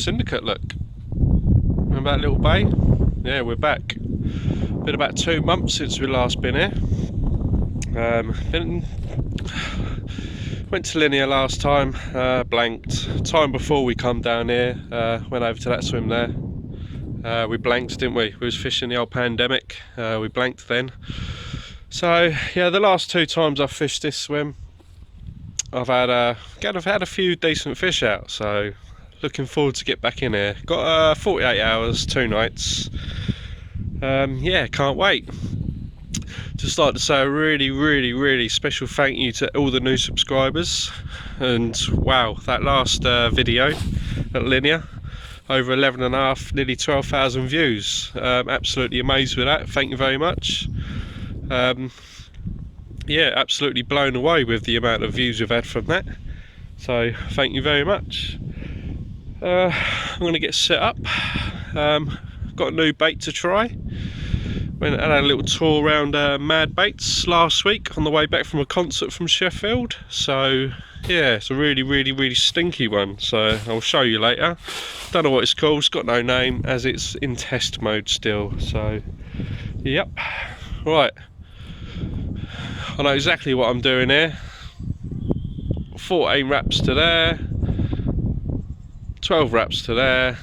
Syndicate, look. Remember that little bay? Yeah, we're back. Been about 2 months since we last been here. Went to Linear last time, blanked. Time before we come down here, went over to that swim there. We blanked, didn't we? We was fishing the old pandemic. We blanked then. So yeah, the last 2 times I've fished this swim, I've had a few decent fish out. So looking forward to get back in here. Got 48 hours, 2 nights. Yeah, can't wait. Just like to say a really special thank you to all the new subscribers. And wow, that last video at Linear, over 11.5, nearly 12,000 views. Absolutely amazed with that. Thank you very much. Yeah, absolutely blown away with the amount of views we've had from that. So thank you very much. I'm going to get set up. Got a new bait to try. Went and had a little tour around Madbaits last week on the way back from a concert from Sheffield. So yeah, it's a really stinky one, so I'll show you later. Don't know what it's called, it's got no name as it's in test mode still. So yep, right, I know exactly what I'm doing here. 14 wraps to there, 12 wraps to there,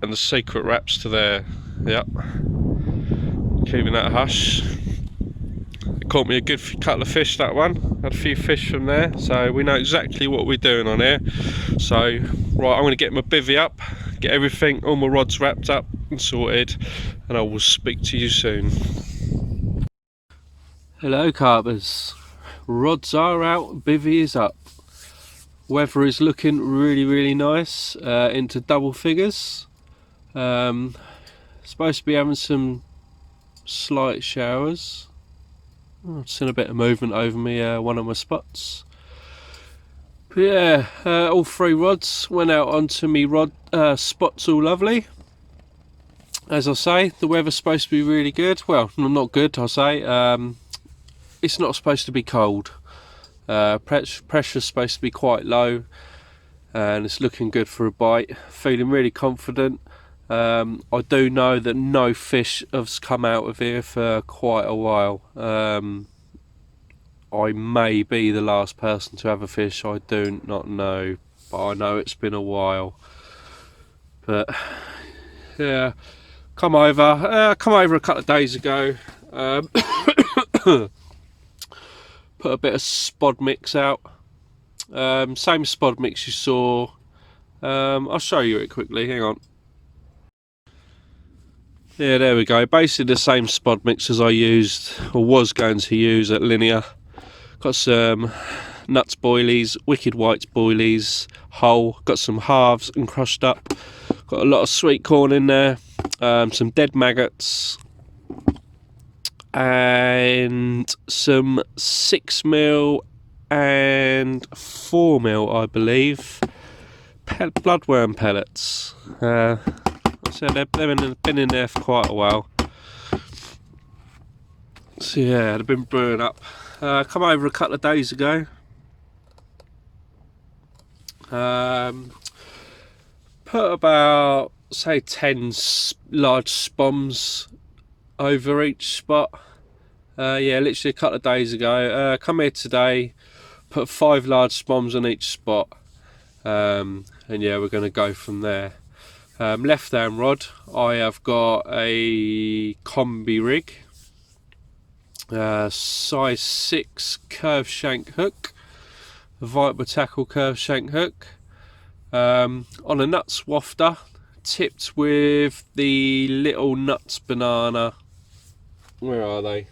and the secret wraps to there. Yep, keeping that hush. It caught me a good couple of fish, that one. Had a few fish from there, so we know exactly what we're doing on here. So right, I'm going to get my bivvy up, get everything, all my rods wrapped up and sorted, and I will speak to you soon. Hello carpers, rods are out, bivvy is up. Weather is looking really nice, into double figures. Supposed to be having some slight showers. I've seen a bit of movement over me, one of my spots. But yeah, all 3 rods went out onto me spots, all lovely. As I say, the weather's supposed to be really good. Well, not good, I say. It's not supposed to be cold. Pressure's supposed to be quite low, and it's looking good for a bite. Feeling really confident. I do know that no fish have come out of here for quite a while. I may be the last person to have a fish, I do not know, but I know it's been a while. But yeah, come over a couple of days ago. Put a bit of spod mix out, same spod mix you saw. I'll show you it quickly, hang on. Yeah, there we go. Basically the same spod mix as I used, or was going to use at Linear. Got some nuts boilies, wicked whites boilies, whole. Got some halves and crushed up. Got a lot of sweet corn in there. Some dead maggots. And some 6mm and 4mm, I believe, bloodworm pellets. So they've been in there for quite a while. So yeah, they've been brewing up. Come over a couple of days ago. Put about, say, 10 large spoms over each spot. Yeah, literally a couple of days ago. Come here today, put 5 large spoms on each spot, and yeah, we're going to go from there. Left hand rod, I have got a combi rig, size 6 curved shank hook, a Vipertackle curved shank hook, on a nuts wafter, tipped with the little nuts banana. Where are they?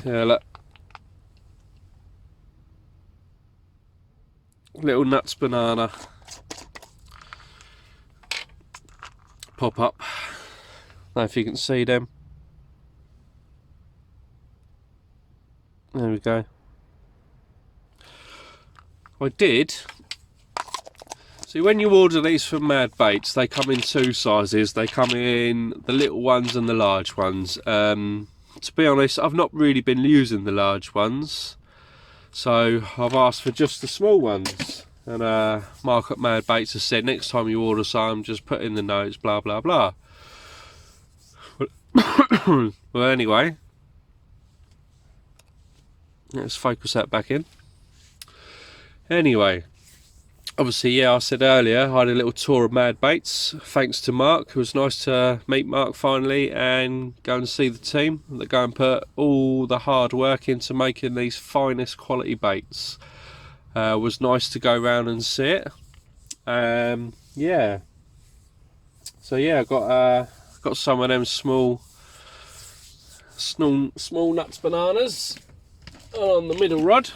Yeah, look. Little nuts banana. Pop up. I don't know if you can see them. There we go. I did. See, when you order these from Madbaits, they come in 2 sizes. They come in the little ones and the large ones. To be honest, I've not really been using the large ones. So I've asked for just the small ones, and Mark at Madbaits has said next time you order some, just put in the notes, blah blah blah. Well, anyway, let's focus that back in. Anyway, obviously, yeah, I said earlier I had a little tour of Madbaits thanks to Mark. It was nice to meet Mark finally and go and see the team that go and put all the hard work into making these finest quality baits. It was nice to go around and see it. Yeah, so yeah, I got some of them small nuts bananas on the middle rod.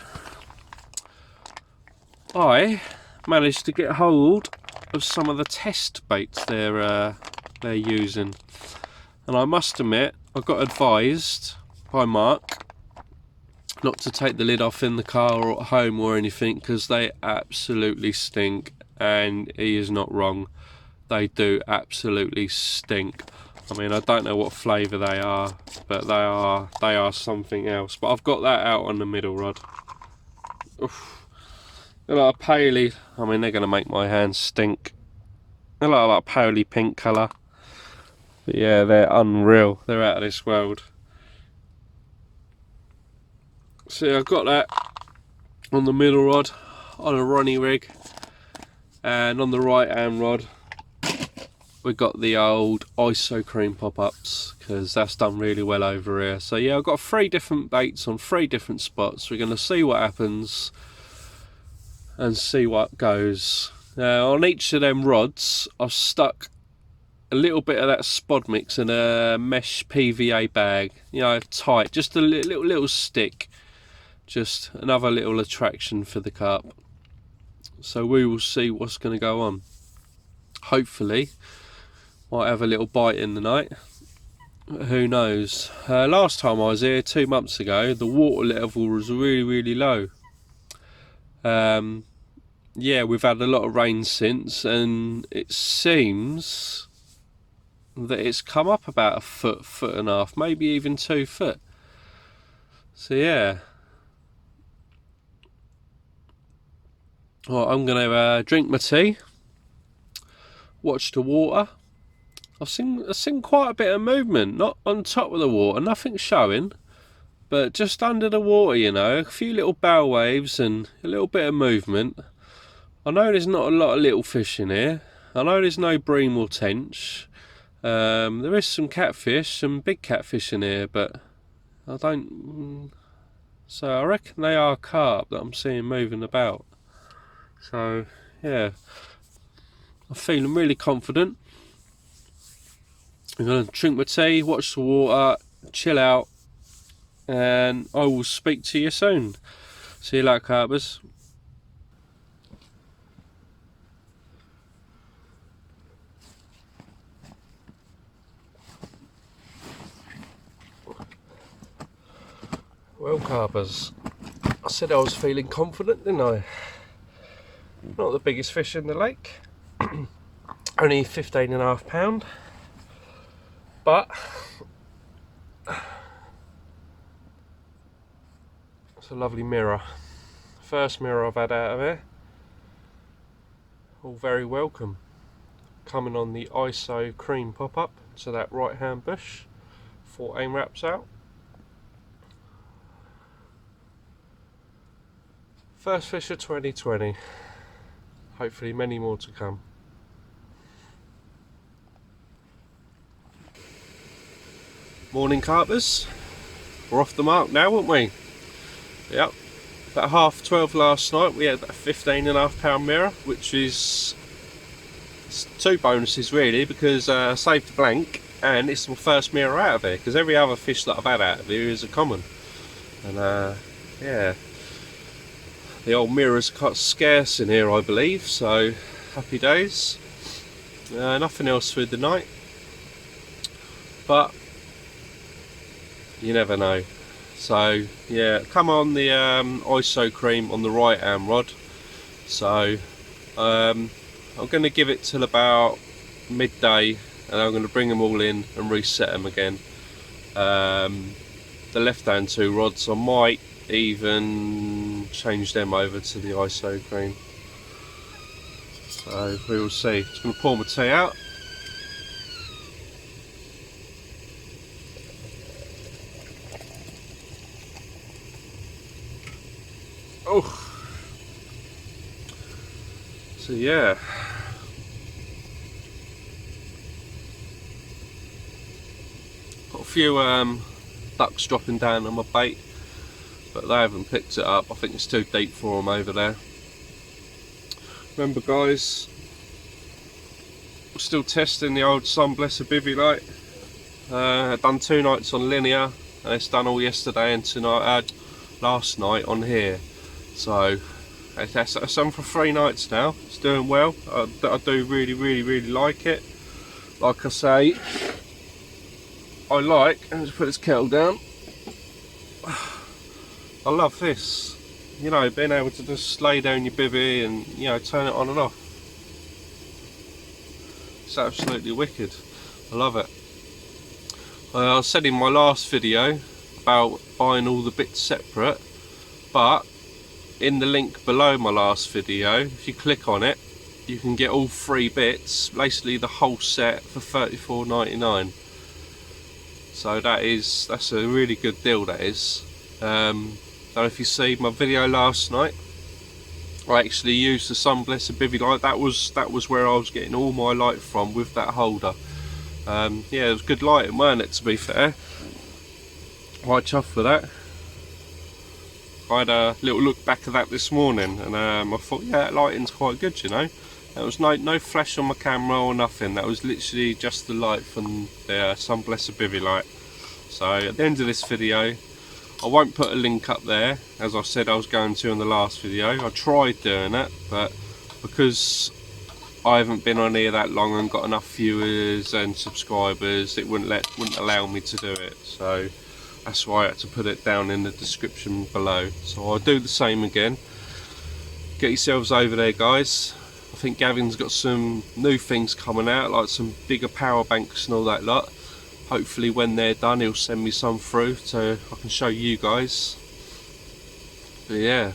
I managed to get hold of some of the test baits they're using, and I must admit I got advised by Mark not to take the lid off in the car or at home or anything, because they absolutely stink, and he is not wrong. They do absolutely stink. I mean, I don't know what flavour they are, but they are something else. But I've got that out on the middle rod. Oof. They're like a paley, I mean, they're going to make my hands stink. They're like a paley pink colour. But yeah, they're unreal. They're out of this world. So I've got that on the middle rod, on a Ronnie rig. And on the right hand rod, we've got the old ISO cream pop-ups, because that's done really well over here. So yeah, I've got 3 different baits on 3 different spots. We're going to see what happens and see what goes. Now on each of them rods I've stuck a little bit of that spod mix in a mesh PVA bag, you know, tight, just a little stick, just another little attraction for the carp. So we will see what's going to go on. Hopefully might have a little bite in the night, who knows. Last time I was here 2 months ago, the water level was really low. Yeah, we've had a lot of rain since, and it seems that it's come up about a foot and a half, maybe even 2 foot. So yeah, well, I'm going to drink my tea, watch the water. I've seen quite a bit of movement, not on top of the water, nothing showing, but just under the water, you know, a few little bow waves and a little bit of movement. I know there's not a lot of little fish in here. I know there's no bream or tench. There is some catfish, some big catfish in here, but I don't. So I reckon they are carp that I'm seeing moving about. So yeah, I'm feeling really confident. I'm going to drink my tea, watch the water, chill out, and I will speak to you soon. See you later, carpers. Well, carpers, I said I was feeling confident, didn't I? Not the biggest fish in the lake, only 15.5 pound, but it's a lovely mirror. First mirror I've had out of here. All very welcome. Coming on the ISO cream pop-up to that right hand bush, 14 wraps out. First fish of 2020. Hopefully many more to come. Morning, carpers. We're off the mark now, aren't we? Yep. About 12:30 last night we had that 15.5 pound mirror, which is 2 bonuses really, because I saved the blank and it's my first mirror out of here, because every other fish that I've had out of here is a common. And yeah, the old mirror's quite scarce in here, I believe, so happy days. Nothing else for the night, but you never know. So yeah, come on the ISO cream on the right hand rod. So I'm going to give it till about midday, and I'm going to bring them all in and reset them again. The left hand 2 rods I might even change them over to the ISO cream. So we will see. Just going to pour my tea out. Oh, so yeah. Got a few ducks dropping down on my bait, but they haven't picked it up. I think it's too deep for them over there. Remember guys, we're still testing the old sunblesa bivvy light. I've done 2 nights on linear, and it's done all yesterday and tonight, last night on here. So it's on for 3 nights now. It's doing well. I do really like it. Like I say, let's put this kettle down. I love this, you know, being able to just lay down your bivvy and, you know, turn it on and off. It's absolutely wicked. I love it. I said in my last video about buying all the bits separate, but in the link below my last video, if you click on it, you can get all 3 bits, basically the whole set, for $34.99. So that's a really good deal, that is. Don't know if you see my video last night, I actually used the sunblesa bivvy light. That was where I was getting all my light from, with that holder. Yeah, it was good lighting, weren't it, to be fair. Quite chuffed with that. I had a little look back at that this morning, and I thought, yeah, that lighting's quite good, you know. There was no flash on my camera or nothing. That was literally just the light from the sunblesa bivvy light. So at the end of this video, I won't put a link up there, as I said I was going to in the last video. I tried doing it, but because I haven't been on here that long and got enough viewers and subscribers, it wouldn't allow me to do it. So that's why I had to put it down in the description below. So I'll do the same again. Get yourselves over there, guys. I think Gavin's got some new things coming out, like some bigger power banks and all that lot. Hopefully when they're done, he'll send me some through so I can show you guys. But yeah.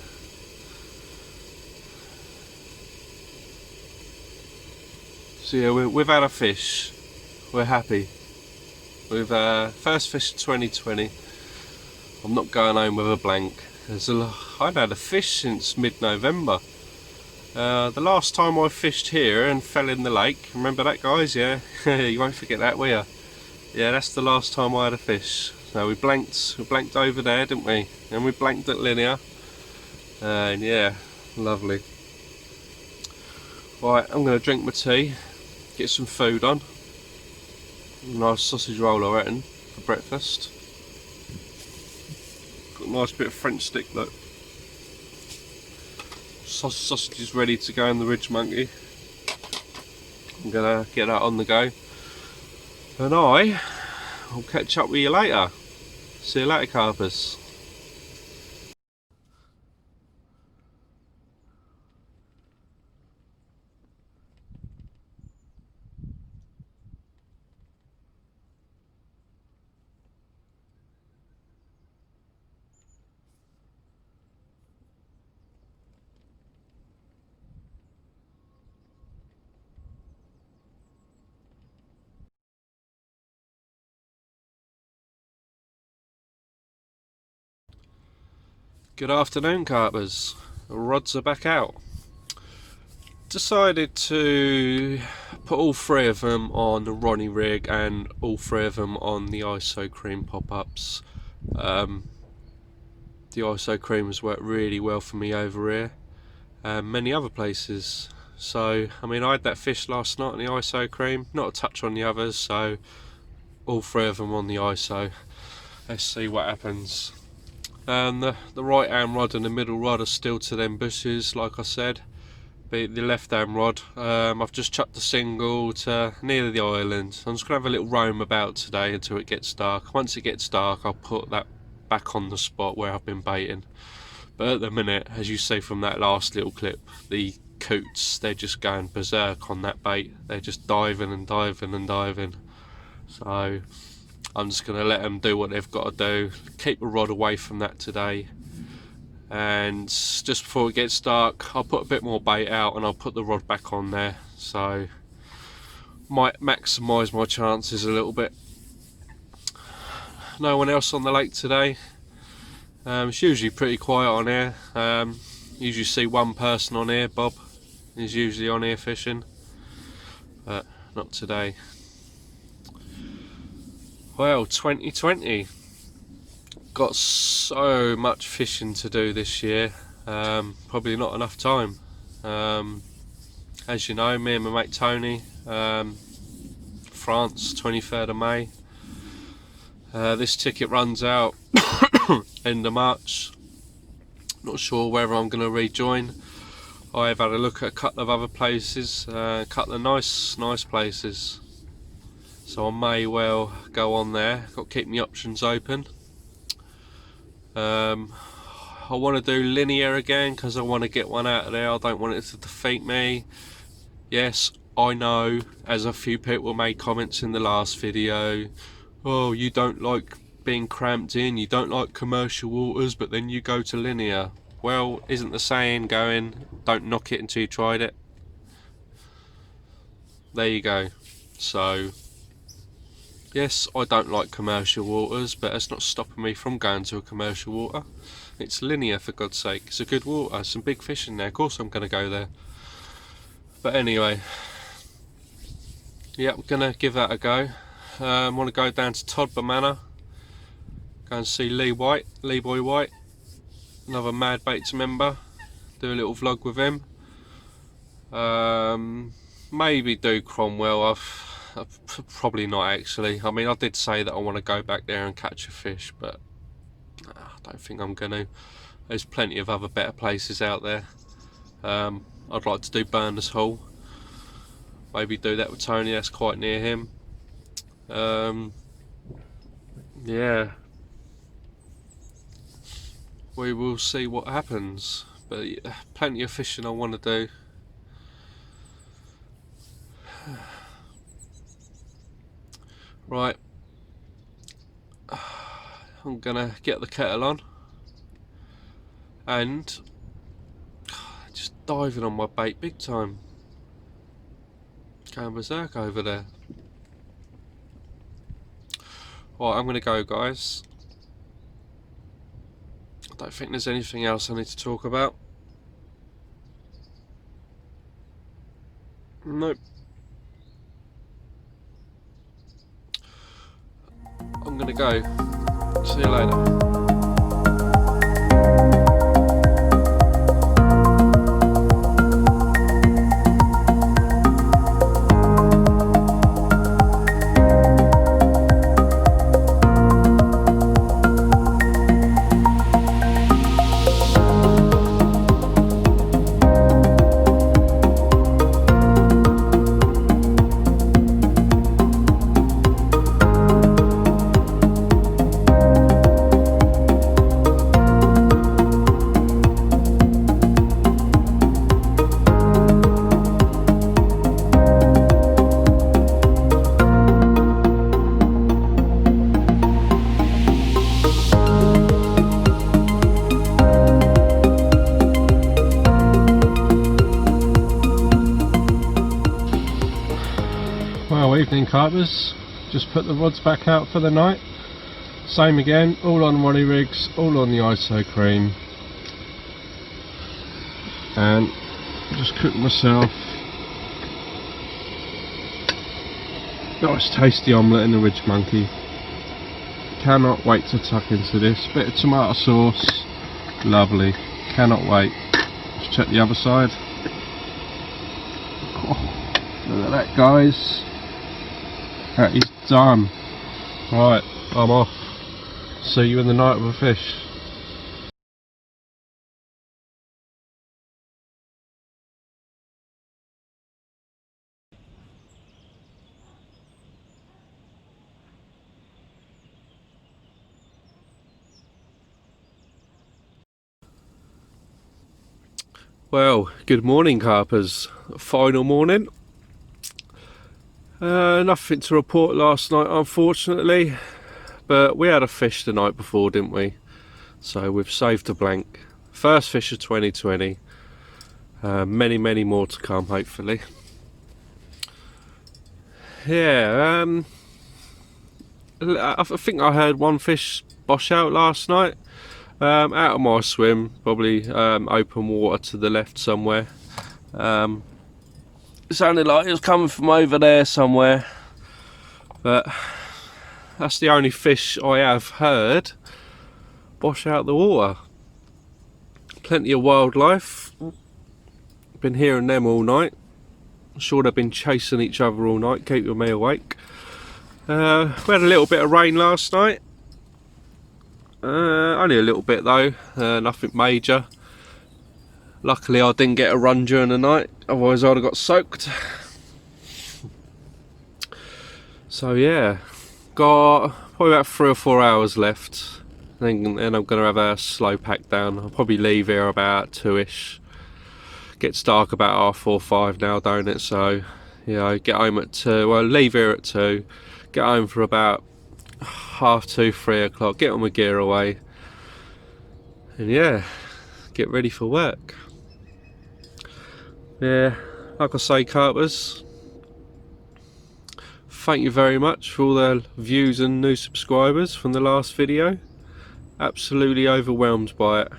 So yeah, we've had a fish. We're happy. We've first fish of 2020. I'm not going home with a blank. I've had a fish since mid-November. The last time I fished here and fell in the lake, remember that, guys? Yeah, you won't forget that, will you? Yeah, that's the last time I had a fish. So we blanked over there, didn't we? And we blanked at linear. And yeah, lovely. Right, I'm going to drink my tea, get some food on. Nice sausage roll, I reckon, for breakfast. Got a nice bit of French stick, look. Sausage is ready to go in the ridge monkey. I'm going to get that on the go. And I'll catch up with you later. See you later, carpers. Good afternoon, carpers. The rods are back out. Decided to put all 3 of them on the Ronnie rig and all 3 of them on the ISO cream pop-ups. The ISO cream has worked really well for me over here and many other places. So I mean, I had that fish last night on the ISO cream, not a touch on the others, so all 3 of them on the ISO. Let's see what happens. And the right hand rod and the middle rod are still to them bushes, like I said. But the left hand rod, I've just chucked the single to near the island. I'm just going to have a little roam about today until it gets dark. Once it gets dark, I'll put that back on the spot where I've been baiting. But at the minute, as you see from that last little clip, the coots, they're just going berserk on that bait. They're just diving and diving and diving. So I'm just going to let them do what they've got to do. Keep the rod away from that today. and just before it gets dark I'll put a bit more bait out and I'll put the rod back on there, so might maximise my chances a little bit. No one else on the lake today. It's usually pretty quiet on here. Usually see one person on here. Bob is usually on here fishing, but not today. Well, 2020, got so much fishing to do this year, probably not enough time. As you know, me and my mate Tony, France, 23rd of May. This ticket runs out end of March. Not sure whether I'm going to rejoin. I've had a look at a couple of other places, a couple of nice places, so I may well go on there. Got to keep my options open. I want to do linear again because I want to get one out of there. I don't want it to defeat me. Yes, I know, as a few people made comments in the last video, oh, you don't like being cramped in, you don't like commercial waters, but then you go to linear. Well, isn't the saying going, don't knock it until you tried it? There you go. So yes, I don't like commercial waters, but it's not stopping me from going to a commercial water. It's linear, for God's sake. It's a good water, some big fish in there, of course I'm going to go there. But anyway, yeah, I'm going to give that a go. I want to go down to Todber Manor, go and see Lee Boy White, another Madbaits member, do a little vlog with him. Maybe do Cromwell. I've probably not actually. I mean, I did say that I want to go back there and catch a fish, but I don't think I'm going to. There's plenty of other better places out there. I'd like to do Berners Hall. Maybe do that with Tony, that's quite near him. Yeah, we will see what happens, but yeah, plenty of fishing I want to do. Right, I'm gonna get the kettle on and just diving on my bait big time, going berserk over there. Right, I'm gonna go, guys. I don't think there's anything else I need to talk about. Nope. I'm gonna go. See you later. Well, evening carpers, just put the rods back out for the night. Same again, all on Ronnie rigs, all on the ISO cream, and just cook myself nice tasty omelette in the Ridge Monkey. Cannot wait to tuck into this. Bit of tomato sauce, lovely, cannot wait. Let's check the other side. Oh, look at that, guys. That is done. Right, I'm off. See you in the night with a fish. Well, good morning, carpers. Final morning. Nothing to report last night, unfortunately, but we had a fish the night before, didn't we? So we've saved a blank. First fish of 2020. Many more to come, hopefully. Yeah, I think I heard one fish bosh out last night. Out of my swim, probably open water to the left somewhere. It sounded like it was coming from over there somewhere, but that's the only fish I have heard bosh out the water. Plenty of wildlife. Been hearing them all night. I'm sure they've been chasing each other all night, keeping me awake. We had a little bit of rain last night. Only a little bit though, nothing major. Luckily I didn't get a run during the night, otherwise I'd have got soaked. So yeah, got probably about 3 or 4 hours left. Then I'm going to have a slow pack down. I'll probably leave here about 2ish. Gets dark about 4:30 or 5 now, don't it? So, yeah, get home at 2. Well, leave here at 2. Get home for about 2:30, 3 o'clock. Get all my gear away. And yeah, get ready for work. Yeah, like I say, carpers, thank you very much for all the views and new subscribers from the last video. Absolutely overwhelmed by it.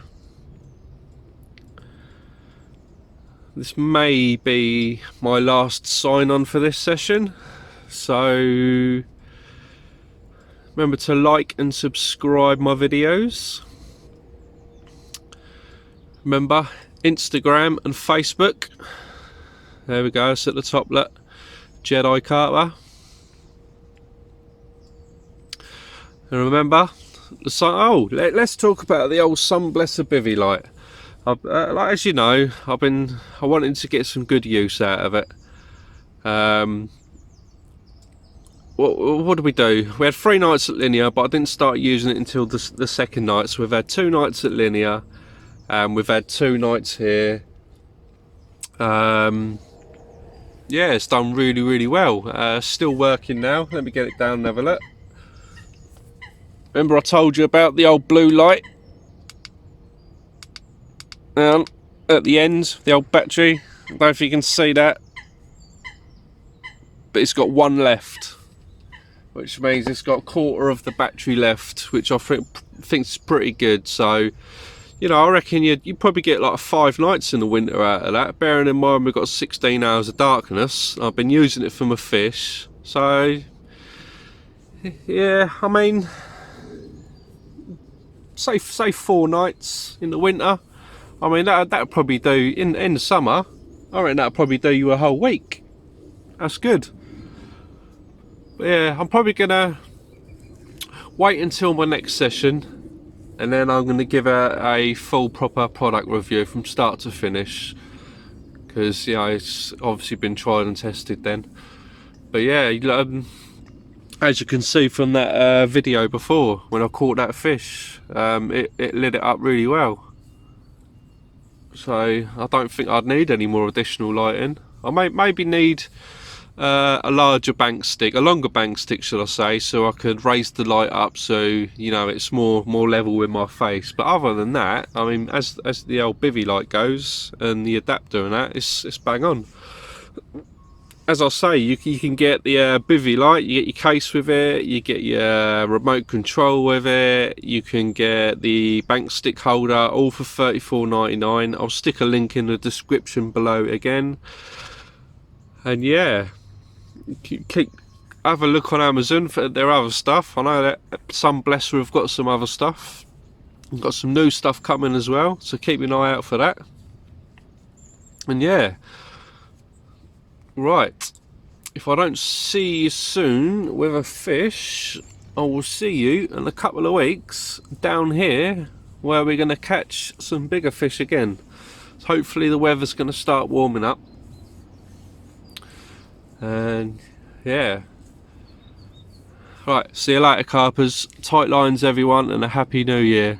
This may be my last sign on for this session, so remember to like and subscribe my videos. Remember Instagram and Facebook. There we go, it's at the top, look, Jedi Carper. And remember, let's talk about the old sunblesa bivvy light. Like, as you know, I wanted to get some good use out of it. What did we do? We had 3 nights at Linear, but I didn't start using it until the second night. So we've had 2 nights at Linear, and we've had 2 nights here. Yeah, it's done really well. Still working now. Let me get it down and have a look. Remember I told you about the old blue light? At the end, the old battery. I don't know if you can see that, but it's got 1 left, which means it's got 1/4 of the battery left, which I think is pretty good. So, you know, I reckon you'd probably get like 5 nights in the winter out of that, bearing in mind we've got 16 hours of darkness. I've been using it for my fish, so yeah, I mean, say 4 nights in the winter. I mean, that'd probably do in the summer. I reckon that'd probably do you a whole week. That's good. But yeah, I'm probably gonna wait until my next session, and then I'm gonna give a full proper product review from start to finish, because you know it's obviously been tried and tested then. But yeah, as you can see from that video before, when I caught that fish, it lit it up really well. So I don't think I'd need any more additional lighting. I maybe need a larger bank stick, a longer bank stick should I say, so I could raise the light up so you know it's more level with my face. But other than that, I mean, as the old bivvy light goes and the adapter and that, it's bang on. As I say, you can get the bivvy light, you get your case with it, you get your remote control with it, you can get the bank stick holder, all for $34.99. I'll stick a link in the description below again. And yeah, have a look on Amazon for their other stuff. I know that Sunblesa have got some other stuff. We've got some new stuff coming as well, so keep an eye out for that. And yeah. Right, if I don't see you soon with a fish, I will see you in a couple of weeks down here where we're going to catch some bigger fish again. So hopefully the weather's going to start warming up. And yeah. Right, see you later carpers, tight lines everyone, and a happy new year.